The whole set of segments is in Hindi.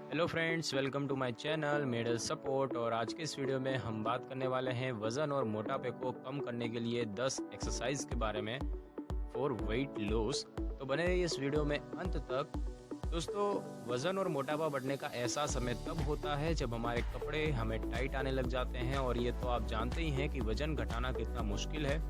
Hello friends, welcome to my channel medal support. और आज के इस वीडियो में हम बात करने वाले हैं वज़न और मोटापे को कम करने के लिए 10 एक्सरसाइज के बारे में फॉर वेट लॉस। तो बने रहिए इस वीडियो में अंत तक। दोस्तों, वज़न और मोटापा बढ़ने का एहसास हमें तब होता है जब हमारे कपड़े हमें टाइट आने लग जाते हैं, और ये तो आप जानते ही हैं कि वज़न घटाना कितना मुश्किल है।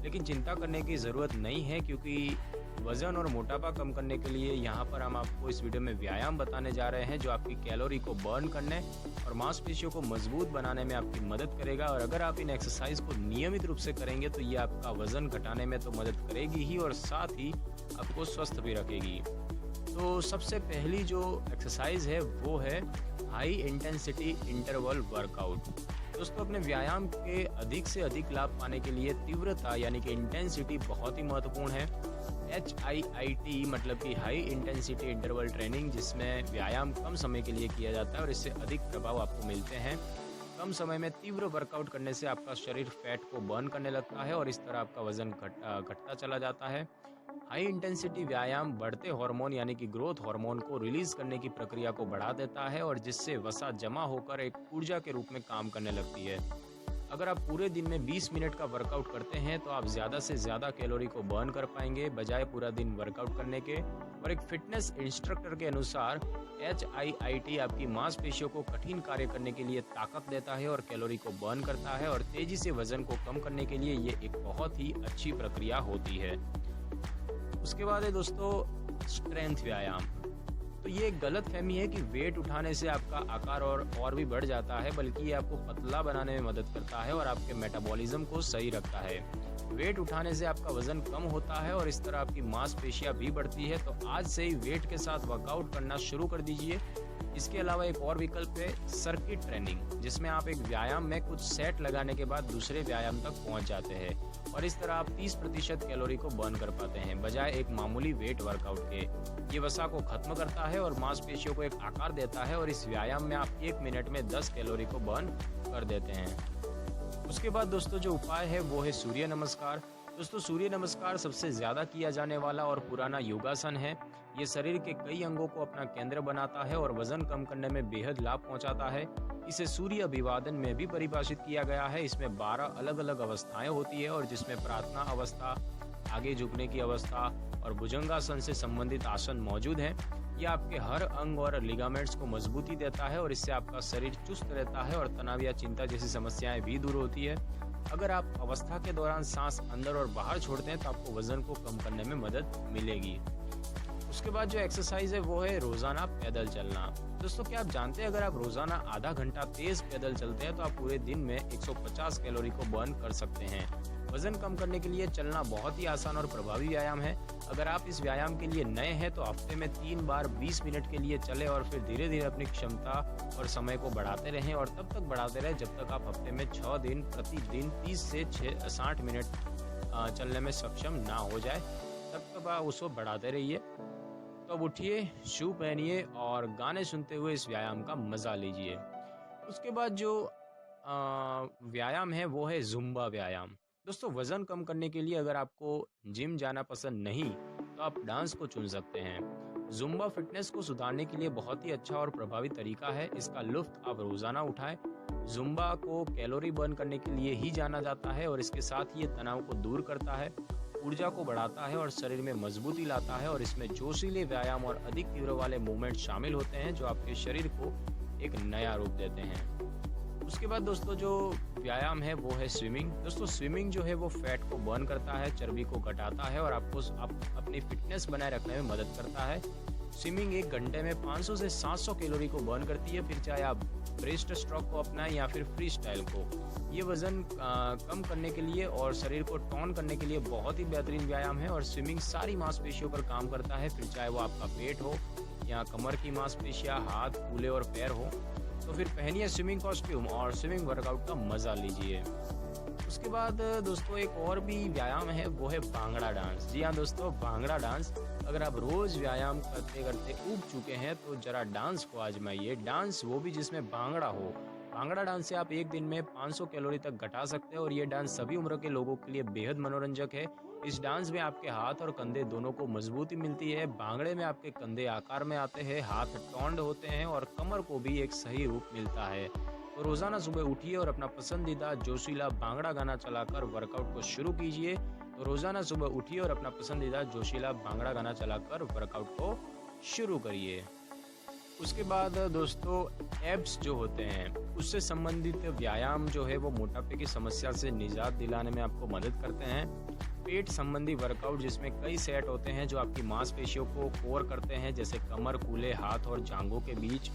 लेकिन चिंता करने की ज़रूरत नहीं है, क्योंकि वज़न और मोटापा कम करने के लिए यहाँ पर हम आपको इस वीडियो में व्यायाम बताने जा रहे हैं जो आपकी कैलोरी को बर्न करने और मांसपेशियों को मजबूत बनाने में आपकी मदद करेगा। और अगर आप इन एक्सरसाइज को नियमित रूप से करेंगे तो ये आपका वज़न घटाने में तो मदद करेगी ही, और साथ ही आपको स्वस्थ भी रखेगी। तो सबसे पहली जो एक्सरसाइज है वो है हाई इंटेंसिटी इंटरवल वर्कआउट। दोस्तों, अपने व्यायाम के अधिक से अधिक लाभ पाने के लिए तीव्रता यानी कि इंटेंसिटी बहुत ही महत्वपूर्ण है। HIIT मतलब कि हाई इंटेंसिटी इंटरवल ट्रेनिंग, जिसमें व्यायाम कम समय के लिए किया जाता है और इससे अधिक प्रभाव आपको मिलते हैं। कम समय में तीव्र वर्कआउट करने से आपका शरीर फैट को बर्न करने लगता है और इस तरह आपका वजन घटता चला जाता है। हाई इंटेंसिटी व्यायाम बढ़ते हार्मोन यानी कि ग्रोथ हार्मोन को रिलीज करने की प्रक्रिया को बढ़ा देता है, और जिससे वसा जमा होकर एक ऊर्जा के रूप में काम करने लगती है। अगर आप पूरे दिन में 20 मिनट का वर्कआउट करते हैं तो आप ज़्यादा से ज़्यादा कैलोरी को बर्न कर पाएंगे, बजाय पूरा दिन वर्कआउट करने के। और एक फिटनेस इंस्ट्रक्टर के अनुसार HIIT आपकी मांसपेशियों को कठिन कार्य करने के लिए ताकत देता है और कैलोरी को बर्न करता है, और तेज़ी से वजन को कम करने के लिए ये एक बहुत ही अच्छी प्रक्रिया होती है। उसके बाद है दोस्तों स्ट्रेंथ व्यायाम। तो ये एक गलत फहमी है कि वेट उठाने से आपका आकार और भी बढ़ जाता है, बल्कि ये आपको पतला बनाने में मदद करता है और आपके मेटाबॉलिज्म को सही रखता है। वेट उठाने से आपका वजन कम होता है और इस तरह आपकी मांसपेशियां भी बढ़ती है। तो आज से ही वेट के साथ वर्कआउट करना शुरू कर दीजिए। इसके अलावा एक और विकल्प है सर्किट ट्रेनिंग, जिसमें आप एक व्यायाम में कुछ सेट लगाने के बाद दूसरे व्यायाम तक पहुंच जाते हैं, और इस तरह आप 30% कैलोरी को बर्न कर पाते हैं, बजाय एक मामूली वेट वर्कआउट के। ये वसा को खत्म करता है और मांसपेशियों को एक आकार देता है, और इस व्यायाम में आप 1 मिनट में 10 कैलोरी को बर्न कर देते हैं। उसके बाद दोस्तों जो उपाय है वो है सूर्य नमस्कार। दोस्तों, सूर्य नमस्कार सबसे ज़्यादा किया जाने वाला और पुराना योगासन है। ये शरीर के कई अंगों को अपना केंद्र बनाता है और वजन कम करने में बेहद लाभ पहुंचाता है। इसे सूर्य अभिवादन में भी परिभाषित किया गया है। इसमें 12 अलग अलग अवस्थाएं होती है, और जिसमें प्रार्थना अवस्था, आगे झुकने की अवस्था और भुजंगासन से संबंधित आसन मौजूद हैं। यह आपके हर अंग और लिगामेंट्स को मजबूती देता है, और इससे आपका शरीर चुस्त रहता है और तनाव या चिंता जैसी समस्याएं भी दूर होती है। अगर आप अवस्था के दौरान सांस अंदर और बाहर छोड़ते हैं तो आपको वजन को कम करने में मदद मिलेगी। उसके बाद जो एक्सरसाइज है वो है रोजाना पैदल चलना। दोस्तों, क्या आप जानते हैं अगर आप रोजाना आधा घंटा तेज पैदल चलते हैं तो आप पूरे दिन में 150 कैलोरी को बर्न कर सकते हैं। वजन कम करने के लिए चलना बहुत ही आसान और प्रभावी व्यायाम है। अगर आप इस व्यायाम के लिए नए हैं तो हफ्ते में 3 बार 20 मिनट के लिए चलें, और फिर धीरे धीरे अपनी क्षमता और समय को बढ़ाते रहें, और तब तक बढ़ाते रहें जब तक आप हफ्ते में 6 दिन प्रतिदिन 30 से 60 मिनट चलने में सक्षम ना हो जाए। तब तक आप उसको बढ़ाते रहिए। तो अब उठिए, शू पहनिए और गाने सुनते हुए इस व्यायाम का मज़ा लीजिए। उसके बाद जो व्यायाम है वो है जुम्बा व्यायाम। दोस्तों, वज़न कम करने के लिए अगर आपको जिम जाना पसंद नहीं तो आप डांस को चुन सकते हैं। जुम्बा फिटनेस को सुधारने के लिए बहुत ही अच्छा और प्रभावी तरीका है। इसका लुत्फ आप रोज़ाना उठाएं। जुम्बा को कैलोरी बर्न करने के लिए ही जाना जाता है, और इसके साथ ही ये तनाव को दूर करता है, ऊर्जा को बढ़ाता है और शरीर में मजबूती लाता है। और इसमें जोशीले व्यायाम और अधिक तीव्र वाले मूवमेंट शामिल होते हैं जो आपके शरीर को एक नया रूप देते हैं। उसके बाद दोस्तों जो व्यायाम है वो है स्विमिंग। दोस्तों, स्विमिंग जो है वो फैट को बर्न करता है, चर्बी को घटाता है और आपको अपनी फिटनेस बनाए रखने में मदद करता है। स्विमिंग 1 घंटे में 500 से 700 कैलोरी को बर्न करती है, फिर चाहे आप ब्रेस्ट स्ट्रोक को अपनाएं या फिर फ्री स्टाइल को। ये वजन कम करने के लिए और शरीर को टोन करने के लिए बहुत ही बेहतरीन व्यायाम है, और स्विमिंग सारी मांसपेशियों पर काम करता है, फिर चाहे वो आपका पेट हो या कमर की मांसपेशियां, हाथ, कूल्हे और पैर हो। तो फिर पहनिए स्विमिंग कॉस्ट्यूम और स्विमिंग वर्कआउट का मज़ा लीजिए। उसके बाद दोस्तों एक और भी व्यायाम है वो है भांगड़ा डांस। जी हाँ दोस्तों, भांगड़ा डांस। अगर आप रोज़ व्यायाम करते करते ऊब चुके हैं तो जरा डांस को आजमाइए। डांस वो भी जिसमें भांगड़ा हो। भांगड़ा डांस से आप एक दिन में 500 कैलोरी तक घटा सकते हैं, और ये डांस सभी उम्र के लोगों के लिए बेहद मनोरंजक है। इस डांस में आपके हाथ और कंधे दोनों को मजबूती मिलती है। भांगड़े में आपके कंधे आकार में आते हैं, हाथ टॉन्ड होते हैं और कमर को भी एक सही रूप मिलता है। तो रोजाना सुबह उठिए और अपना पसंदीदा जोशीला भांगड़ा गाना चलाकर वर्कआउट को शुरू कीजिए। तो रोजाना सुबह उठिए और अपना पसंदीदा जोशीला भांगड़ा गाना चलाकर वर्कआउट को शुरू करिए। उसके बाद दोस्तों एब्स जो होते हैं उससे संबंधित व्यायाम जो है वो मोटापे की समस्या से निजात दिलाने में आपको मदद करते हैं। पेट संबंधी वर्कआउट जिसमें कई सेट होते हैं जो आपकी मांसपेशियों को कोर करते हैं, जैसे कमर, कूल्हे, हाथ और जांघों के बीच।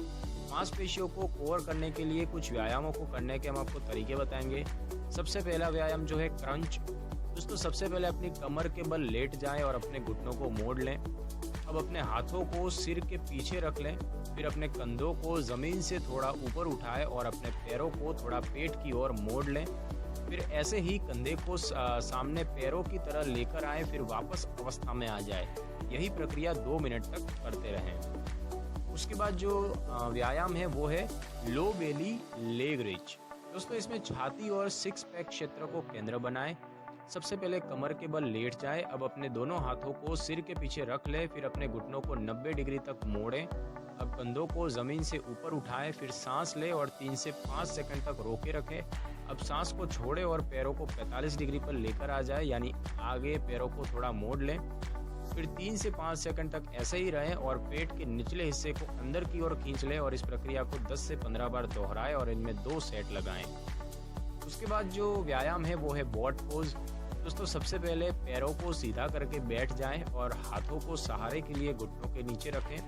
मांसपेशियों को कोर करने के लिए कुछ व्यायामों को करने के हम आपको तरीके बताएंगे। सबसे पहला व्यायाम जो है क्रंच। दोस्तों सबसे पहले अपनी कमर के बल लेट जाएं और अपने घुटनों को मोड़ लें। अब अपने हाथों को सिर के पीछे रख लें, फिर अपने कंधों को जमीन से थोड़ा ऊपर उठाएं और अपने पैरों को थोड़ा पेट की ओर मोड़ लें। फिर ऐसे ही कंधे को सामने पैरों की तरह लेकर आएं, फिर वापस अवस्था में आ जाए। यही प्रक्रिया 2 मिनट तक करते रहें। उसके बाद जो व्यायाम है वो है लो बेली लेग रेज। दोस्तों इसमें छाती और 6 पैक क्षेत्र को केंद्र बनाएं। सबसे पहले कमर के बल लेट जाए। अब अपने दोनों हाथों को सिर के पीछे रख ले, फिर अपने घुटनों को 90 डिग्री तक मोड़ें। अब कंधों को जमीन से ऊपर उठाएं, फिर सांस ले और 3 से 5 सेकंड तक रोके रखें। अब सांस को छोड़े और पैरों को 45 डिग्री पर लेकर आ जाए, यानी आगे पैरों को थोड़ा मोड़ लें। फिर 3 से 5 सेकंड तक ऐसे ही रहें और पेट के निचले हिस्से को अंदर की ओर खींच लें और इस प्रक्रिया को 10 से 15 बार दोहराएं और इनमें 2 सेट लगाएं। उसके बाद जो व्यायाम है वो है बॉट पोज। दोस्तों सबसे पहले पैरों को सीधा करके बैठ जाएं और हाथों को सहारे के लिए घुटनों के नीचे रखें।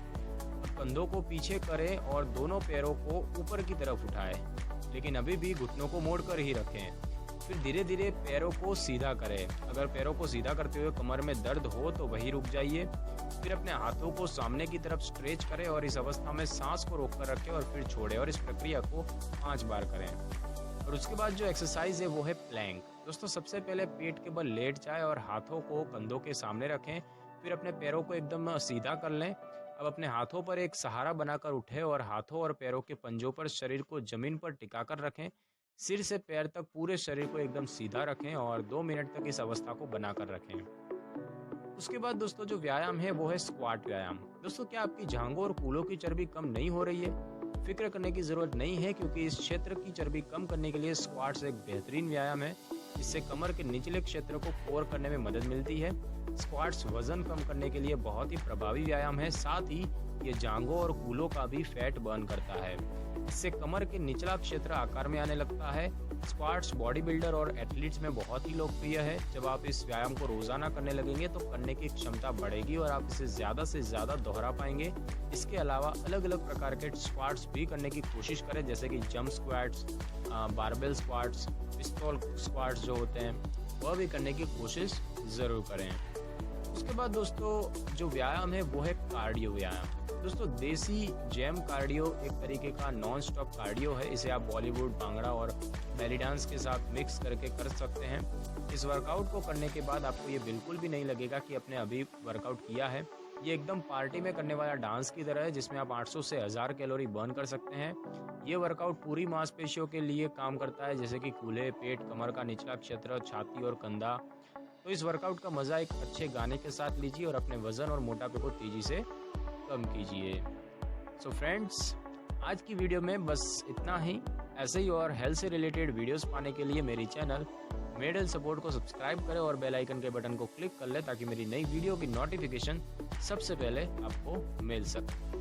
कंधों को पीछे करें और दोनों पैरों को ऊपर की तरफ उठाएं, लेकिन अभी भी घुटनों को मोड़कर ही रखें। फिर धीरे धीरे पैरों को सीधा करें। अगर पैरों को सीधा करते हुए कमर में दर्द हो तो वहीं रुक जाइए। फिर अपने हाथों को सामने की तरफ स्ट्रेच करें और इस अवस्था में सांस को रोककर रखें और फिर छोड़ें और इस प्रक्रिया को 5 बार करें। और उसके बाद जो एक्सरसाइज है वो है प्लैंक। दोस्तों सबसे पहले पेट के बल लेट जाए और हाथों को कंधों के सामने रखें, फिर अपने पैरों को एकदम सीधा कर लें। अब अपने हाथों पर एक सहारा बनाकर उठें और हाथों और पैरों के पंजों पर शरीर को जमीन पर टिकाकर रखें। सिर से पैर तक पूरे शरीर को एकदम सीधा रखें और 2 मिनट तक इस अवस्था को बनाकर रखें। उसके बाद दोस्तों जो व्यायाम है वो है स्क्वाट व्यायाम। दोस्तों क्या आपकी जांघों और कूल्हों की चर्बी कम नहीं हो रही है? फिक्र करने की जरूरत नहीं है, क्योंकि इस क्षेत्र की चर्बी कम करने के लिए स्क्वाट्स एक बेहतरीन व्यायाम है। इससे कमर के निचले क्षेत्र को कोर करने में मदद मिलती है। स्क्वाट्स वजन कम करने के लिए बहुत ही प्रभावी व्यायाम है। साथ ही ये जांघों और कूल्हों का भी फैट बर्न करता है। इससे कमर के निचला क्षेत्र आकार में आने लगता है। स्क्वाट्स बॉडी बिल्डर और एथलीट्स में बहुत ही लोकप्रिय है। जब आप इस व्यायाम को रोजाना करने लगेंगे तो करने की क्षमता बढ़ेगी और आप इसे ज्यादा से ज्यादा दोहरा पाएंगे। इसके अलावा अलग अलग प्रकार के स्क्वाट्स भी करने की कोशिश करें, जैसे कि जंप स्क्वाट्स, बारबेल स्क्वाट्स, पिस्तौल स्क्वाट्स जो होते हैं वह भी करने की कोशिश जरूर करें। उसके बाद दोस्तों जो व्यायाम है वो है कार्डियो व्यायाम। दोस्तों देसी जैम कार्डियो एक तरीके का नॉन स्टॉप कार्डियो है। इसे आप बॉलीवुड, भांगड़ा और बेली डांस के साथ मिक्स करके कर सकते हैं। इस वर्कआउट को करने के बाद आपको ये बिल्कुल भी नहीं लगेगा कि आपने अभी वर्कआउट किया है। ये एकदम पार्टी में करने वाला डांस की तरह है, जिसमें आप 800 से 1000 कैलोरी बर्न कर सकते हैं। ये वर्कआउट पूरी मांसपेशियों के लिए काम करता है, जैसे कि कूल्हे, पेट, कमर का निचला क्षेत्र, छाती और कंधा। तो इस वर्कआउट का मजा एक अच्छे गाने के साथ लीजिए और अपने वजन और मोटापे को तेजी से कम कीजिए। सो फ्रेंड्स, आज की वीडियो में बस इतना ही। ऐसे ही और हेल्थ से रिलेटेड वीडियोस पाने के लिए मेरी चैनल मेडल सपोर्ट को सब्सक्राइब करें और बेल आइकन के बटन को क्लिक कर लें, ताकि मेरी नई वीडियो की नोटिफिकेशन सबसे पहले आपको मिल सके।